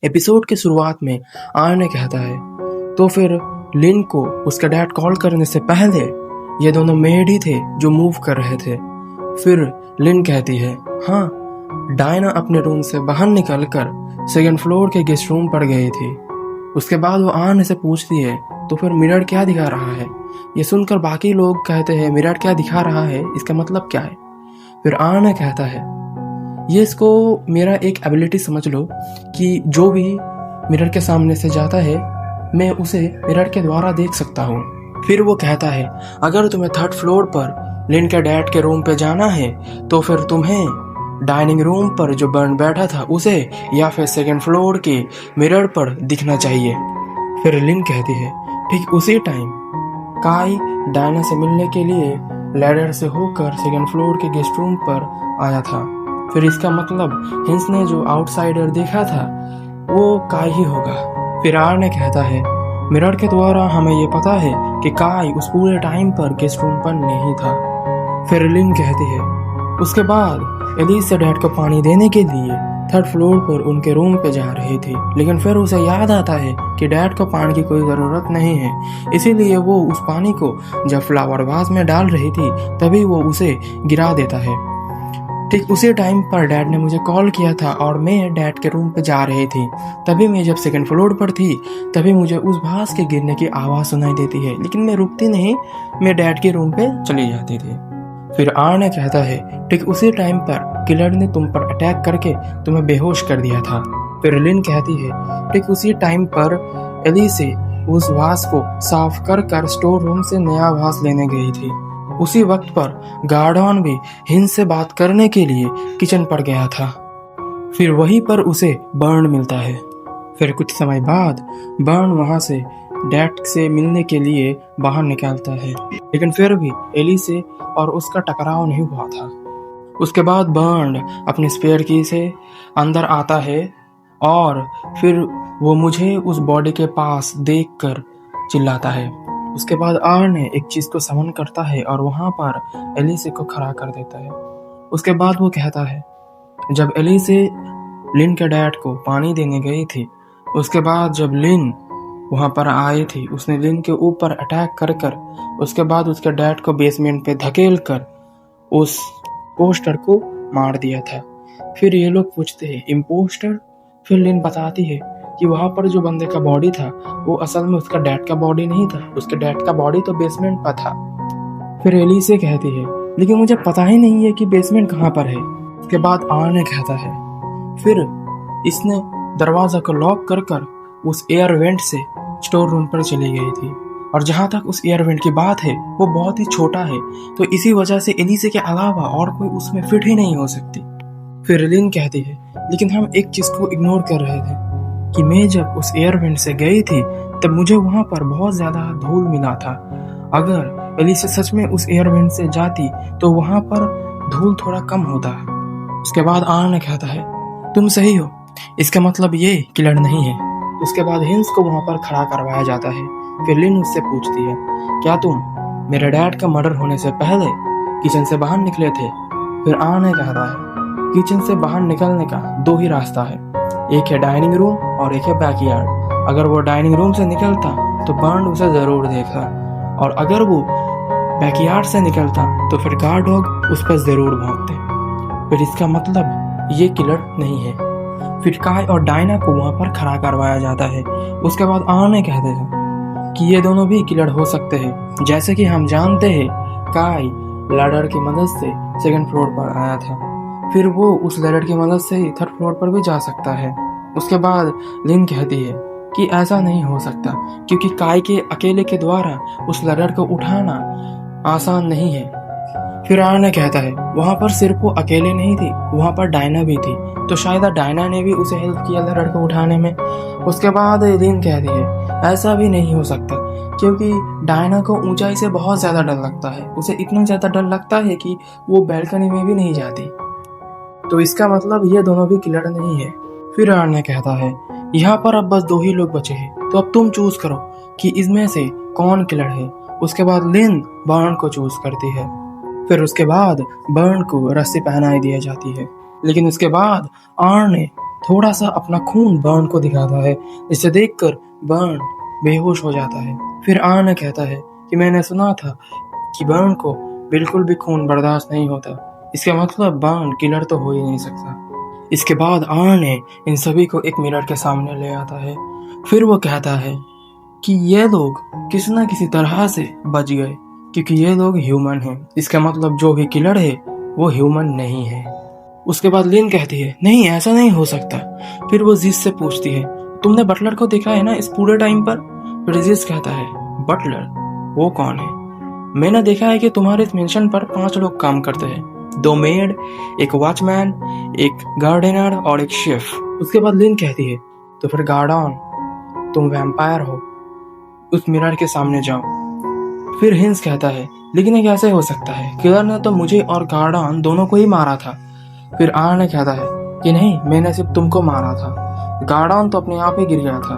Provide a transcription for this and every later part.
Episode की शुरुआत में आर्ने कहता है तो फिर लिन को उसका डैड कॉल करने से पहले ये दोनों मेड ही थे जो मूव कर रहे थे। फिर लिन कहती है हाँ, डायना अपने रूम से बाहर निकलकर सेकंड फ्लोर के गेस्ट रूम पर गई थी। उसके बाद वो आर्ने से पूछती है तो फिर मिरर क्या दिखा रहा है। ये सुनकर बाकी लोग कहते हैं मिरर क्या दिखा रहा है, इसका मतलब क्या है। फिर आर्ने कहता है ये इसको मेरा एक एबिलिटी समझ लो कि जो भी मिरर के सामने से जाता है मैं उसे मिरर के द्वारा देख सकता हूँ। फिर वो कहता है अगर तुम्हें थर्ड फ्लोर पर लिन के डैड के रूम पे जाना है तो फिर तुम्हें डाइनिंग रूम पर जो बर्न बैठा था उसे या फिर सेकंड फ्लोर के मिरर पर दिखना चाहिए। फिर लिन कहती है ठीक उसी टाइम काई डायना से मिलने के लिए लैडर से होकर सेकंड फ्लोर के गेस्ट रूम पर आया था। फिर इसका मतलब हिंस ने जो आउटसाइडर देखा था वो काई ही होगा। फिर आर्ने कहता है मिरर के द्वारा हमें ये पता है कि काई उस पूरे टाइम पर गेस्ट रूम पर नहीं था। फिर लिन कहती है उसके बाद एलिस से डैड को पानी देने के लिए थर्ड फ्लोर पर उनके रूम पे जा रही थी, लेकिन फिर उसे याद आता है कि डैड को पानी की कोई ज़रूरत नहीं है, इसीलिए वो उस पानी को जब फ्लावर वाज में डाल रही थी तभी वो उसे गिरा देता है। ठीक उसी टाइम पर डैड ने मुझे कॉल किया था और मैं डैड के रूम पे जा रही थी। तभी मैं जब सेकंड फ्लोर पर थी तभी मुझे उस भास के गिरने की आवाज़ सुनाई देती है, लेकिन मैं रुकती नहीं, मैं डैड के रूम पे चली जाती थी। फिर आर्ने कहता है ठीक उसी टाइम पर किलर ने तुम पर अटैक करके तुम्हें बेहोश कर दिया था। फिर लिन कहती है ठीक उसी टाइम पर एलिसे उस वास को साफ कर स्टोर रूम से नया वास लेने गई थी। उसी वक्त पर गार्डन भी हिंस से बात करने के लिए किचन पर गया था। फिर वहीं पर उसे बर्न मिलता है। फिर कुछ समय बाद बर्न वहां से डैड से मिलने के लिए बाहर निकलता है, लेकिन फिर भी एली से और उसका टकराव नहीं हुआ था। उसके बाद बर्न अपने स्पेयर की से अंदर आता है और फिर वो मुझे उस बॉडी के पास देखकर चिल्लाता है। उसके बाद आर्ने एक चीज को समन करता है और वहां पर एलिसे को खड़ा कर देता है। उसके बाद वो कहता है जब एलिसे लिन के डैड को पानी देने गई थी, उसके बाद जब लिन वहां पर आई थी उसने लिन के ऊपर अटैक कर उसके बाद उसके डैड को बेसमेंट पे धकेल कर उस पोस्टर को मार दिया था। फिर ये लोग पूछते हैं इम्पोस्टर। फिर लिन बताती है कि वहां पर जो बंदे का बॉडी था वो असल में उसका डैड का बॉडी नहीं था, उसके डैड का बॉडी तो बेसमेंट पर था। फिर एली से कहती है लेकिन मुझे पता ही नहीं है कि बेसमेंट कहाँ पर है। उसके बाद आर्ने कहता है फिर इसने दरवाजा को लॉक कर उस एयर वेंट से स्टोर रूम पर चली गई थी, और जहां तक उस एयर वेंट की बात है वो बहुत ही छोटा है, तो इसी वजह से एलिसे के अलावा और कोई उसमें फिट ही नहीं हो सकती। फिर लिन कहती है लेकिन हम एक चीज को इग्नोर कर रहे थे कि मैं जब उस एयर वेंट से गई थी तब मुझे वहां पर बहुत ज्यादा धूल मिला था। अगर एलिसे सच में उस एयर वेंट से जाती तो वहां पर धूल थोड़ा कम होता। उसके बाद आर्ने कहता है तुम सही हो, इसका मतलब ये किलर नहीं है। उसके बाद हिंस को वहां पर खड़ा करवाया जाता है। फिर लिन उससे पूछती है क्या तुम मेरे डैड का मर्डर होने से पहले किचन से बाहर निकले थे। फिर आर्ने कहता है किचन से बाहर निकलने का दो ही रास्ता है, एक है डाइनिंग रूम और एक है बैकयार्ड। अगर वो डाइनिंग रूम से निकलता तो बर्न उसे जरूर देखता, और अगर वो बैकयार्ड से निकलता तो फिर गार्ड डॉग उस पर जरूर भौंकते। फिर इसका मतलब ये किलर नहीं है। फिर काय और डायना को वहां पर खड़ा करवाया जाता है। उसके बाद आर्ने कहते हैं कि ये दोनों भी किलर हो सकते हैं। जैसे कि हम जानते हैं काय लैडर की मदद से सेकंड फ्लोर पर आया था, फिर वो उस लैडर की मदद से ही थर्ड फ्लोर पर भी जा सकता है। उसके बाद लिन कहती है कि ऐसा नहीं हो सकता क्योंकि काय के अकेले के द्वारा उस लैडर को उठाना आसान नहीं है। फिर आर्ने कहता है वहां पर सिर्फ वो अकेले नहीं थी, वहां पर डायना भी थी, तो शायद डायना ने भी उसे हेल्प किया लैडर को उठाने में। उसके बाद लिन कहती है ऐसा भी नहीं हो सकता क्योंकि डायना को ऊंचाई से बहुत ज्यादा डर लगता है, उसे इतना ज्यादा डर लगता है कि वो बैल्कनी में भी नहीं जाती, तो इसका मतलब ये दोनों भी किलर नहीं है। फिर आर्ने कहता है यहाँ पर अब बस दो ही लोग बचे हैं, तो अब तुम चूज करो कि इसमें से कौन किलर है। उसके बाद लिन बर्न को चूज करती है। फिर उसके बाद बर्न को रस्सी पहनाई दी जाती है, लेकिन उसके बाद आर्ने थोड़ा सा अपना खून बर्न को दिखाता है। इसे देखकर बर्न बेहोश हो जाता है। फिर आर्न कहता है कि मैंने सुना था कि बर्न को बिल्कुल भी खून बर्दाश्त नहीं होता, इसका मतलब बर्न किलर तो हो ही नहीं सकता। इसके बाद आर्न इन सभी को एक मिरर के सामने ले आता है। फिर वो कहता है कि ये लोग किसी न किसी तरह से बच गए क्योंकि ये लोग ह्यूमन हैं। इसका मतलब जो भी किलर है वो ह्यूमन नहीं है। उसके बाद लिन कहती है नहीं, ऐसा नहीं हो सकता। फिर वो जिस से पूछती है तुमने बटलर को देखा है ना इस पूरे टाइम पर? फिर जिस कहता है बटलर? वो कौन है? मैंने देखा है कि तुम्हारे इस मेंशन पर 5 लोग काम करते हैं, 2 मेड, एक वॉचमैन, एक गार्डनर और एक शेफ। उसके बाद लिन कहती है तो फिर गार्डन, तुम वैम्पायर हो, उस मिरर के सामने जाओ। फिर हिंस कहता है लेकिन ये कैसे हो सकता है, किलर ने तो मुझे और गार्डन दोनों को ही मारा था। फिर आर्न कहता है कि नहीं, मैंने सिर्फ तुमको मारा था, गार्डन तो अपने आप ही गिर गया था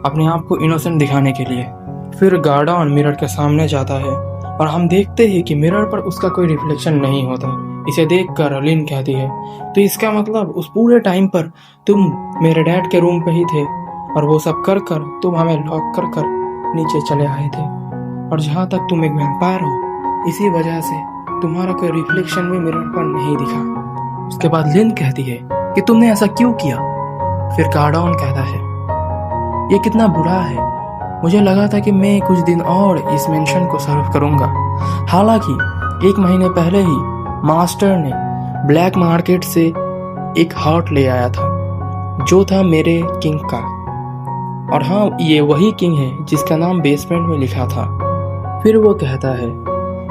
अपने आप को इनोसेंट दिखाने के लिए। फिर गार्डन मिरर के सामने जाता है और हम देखते हैं कि मिरर पर उसका कोई रिफ्लेक्शन नहीं होता। इसे देखकर लिन कहती है तो इसका मतलब उस पूरे टाइम पर तुम मेरे डैड के रूम पे ही थे और वो सब कर कर तुम हमें लॉक कर कर नीचे चले आए थे, और जहाँ तक तुम एक वैम्पायर हो इसी वजह से तुम्हारा कोई रिफ्लेक्शन भी मिरर पर नहीं दिखा। उसके बाद लिन कहती है कि तुमने ऐसा क्यों किया? फिर गार्डन कहता है ये कितना बुरा है, मुझे लगा था कि मैं कुछ दिन और इस मेंशन को सर्व करूंगा। हालांकि 1 महीने पहले ही मास्टर ने ब्लैक मार्केट से एक हार्ट ले आया था जो था मेरे किंग का, और हाँ, ये वही किंग है जिसका नाम बेसमेंट में लिखा था। फिर वो कहता है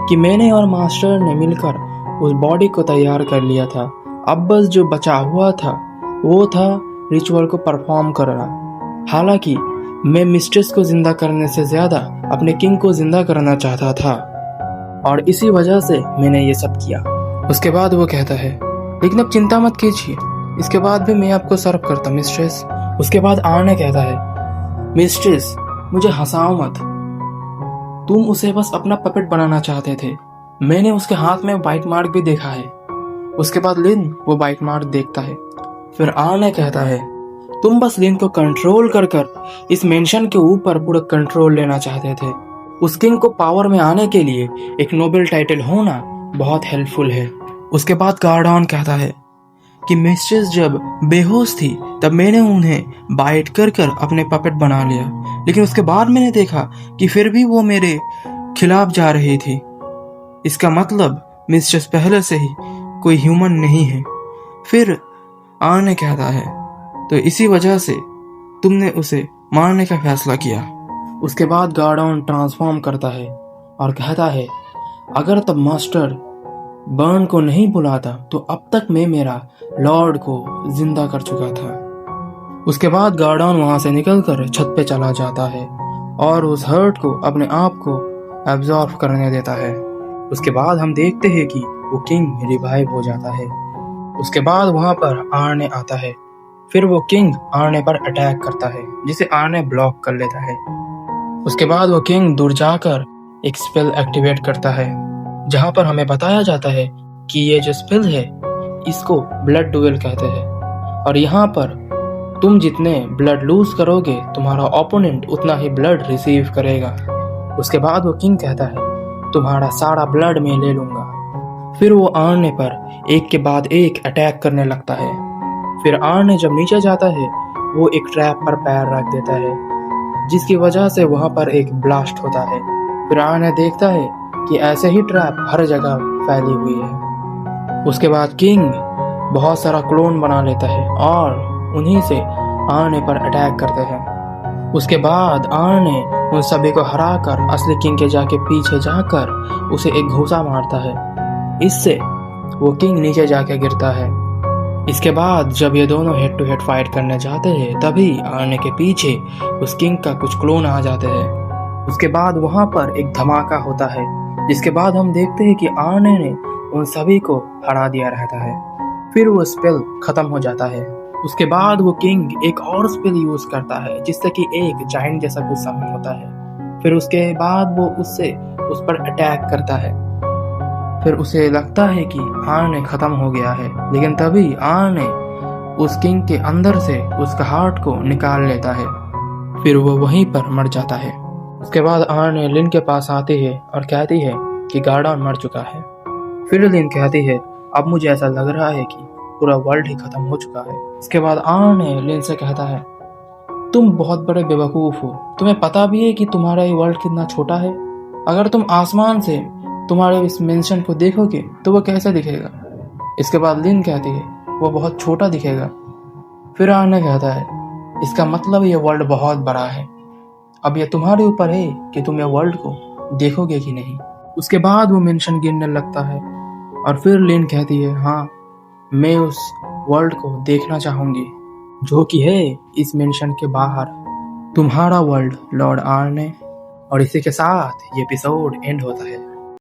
कि मैंने और मास्टर ने मिलकर उस बॉडी को तैयार कर लिया था, अब बस जो बचा हुआ था वो था रिचुअल को परफॉर्म करना। हालांकि मैं मिस्ट्रेस को जिंदा करने से ज्यादा अपने किंग को जिंदा करना चाहता था और इसी वजह से मैंने ये सब किया। उसके बाद वो कहता है लेकिन अब चिंता मत कीजिए, इसके बाद भी मैं आपको सर्व करता मिस्ट्रेस। उसके बाद आर्न कहता है मिस्ट्रेस मुझे हंसाओ मत, तुम उसे बस अपना पपेट बनाना चाहते थे, मैंने उसके हाथ में बाइट मार्क भी देखा है। उसके बाद लिन वो बाइट मार्क देखता है। फिर आर्न कहता है तुम बस लिन को कंट्रोल कर कर इस मेंशन के ऊपर पूरा कंट्रोल लेना चाहते थे। उस किंग को पावर में आने के लिए एक नोबेल टाइटल होना बहुत हेल्पफुल है। उसके बाद गार्डन कहता है कि मिस्ट्रेस जब बेहोश थी तब मैंने उन्हें बाइट कर कर अपने पपेट बना लिया, लेकिन उसके बाद मैंने देखा कि फिर भी वो मेरे खिलाफ जा रही थी। इसका मतलब मिस्ट्रेस पहले से ही कोई ह्यूमन नहीं है। फिर आर्न कहता है तो इसी वजह से तुमने उसे मारने का फैसला किया। उसके बाद गार्डन ट्रांसफॉर्म करता है और कहता है अगर तब मास्टर बर्न को नहीं बुलाता तो अब तक मैं मेरा लॉर्ड को जिंदा कर चुका था। उसके बाद गार्डन वहां से निकलकर छत पे चला जाता है और उस हर्ट को अपने आप को एब्जॉर्ब करने देता है। उसके बाद हम देखते हैं कि वो किंग रिवाइव हो जाता है। उसके बाद वहां पर आर्ने आता है। फिर वो किंग आर्ने पर अटैक करता है जिसे आर्ने ब्लॉक कर लेता है। उसके बाद वो किंग दूर जाकर एक स्पेल एक्टिवेट करता है जहां पर हमें बताया जाता है कि ये जो स्पेल है इसको ब्लड डुएल कहते हैं, और यहाँ पर तुम जितने ब्लड लूज करोगे तुम्हारा ओपोनेंट उतना ही ब्लड रिसीव करेगा। उसके बाद वो किंग कहता है तुम्हारा सारा ब्लड मैं ले लूंगा। फिर वो आर्ने पर एक के बाद एक अटैक करने लगता है। फिर आर्ने जब नीचे जाता है वो एक ट्रैप पर पैर रख देता है जिसकी वजह से वहां पर एक ब्लास्ट होता है। फिर आर्ने देखता है कि ऐसे ही ट्रैप हर जगह फैली हुई है। उसके बाद किंग बहुत सारा क्लोन बना लेता है और उन्हीं से आर्ने पर अटैक करते हैं। उसके बाद आर्ने उन सभी को हराकर असली किंग के जाके पीछे जाकर उसे एक घूंसा मारता है। इससे वो किंग नीचे जाके गिरता है। इसके बाद जब ये दोनों हेड टू हेड फाइट करने जाते हैं तभी आर्ने के पीछे उस किंग का कुछ क्लोन आ जाते हैं। उसके बाद वहां पर एक धमाका होता है जिसके बाद हम देखते हैं कि आर्ने ने उन सभी को हरा दिया रहता है। फिर वो स्पेल खत्म हो जाता है। उसके बाद वो किंग एक और स्पेल यूज करता है जिससे कि एक जाइंट जैसा कुछ समन होता है। फिर उसके बाद वो उससे उस पर अटैक करता है। फिर उसे लगता है कि आर्ने खत्म हो गया है, लेकिन तभी आर्ने उस किंग के अंदर से उसका हार्ट को निकाल लेता है। फिर वो वहीं पर मर जाता है। उसके बाद आर्ने लिन के पास आती है और कहती है कि गार्डन मर चुका है। फिर लिन कहती है अब मुझे ऐसा लग रहा है कि पूरा वर्ल्ड ही खत्म हो चुका है। इसके बाद आर्ने लिन से कहता है तुम बहुत बड़े बेवकूफ हो, तुम्हें पता भी है कि तुम्हारा ये वर्ल्ड कितना छोटा है। अगर तुम आसमान से तुम्हारे इस मेंशन को देखोगे तो वो कैसा दिखेगा। इसके बाद लिन कहती है वो बहुत छोटा दिखेगा। फिर आर्ने कहता है इसका मतलब ये वर्ल्ड बहुत बड़ा है, अब ये तुम्हारे ऊपर है कि तुम ये वर्ल्ड को देखोगे कि नहीं। उसके बाद वो मेंशन गिनने लगता है और फिर लिन कहती है हाँ, मैं उस वर्ल्ड को देखना चाहूंगी जो कि है इस मेंशन के बाहर, तुम्हारा वर्ल्ड लॉर्ड आर्ने। और इसी के साथ ये एपिसोड एंड होता है।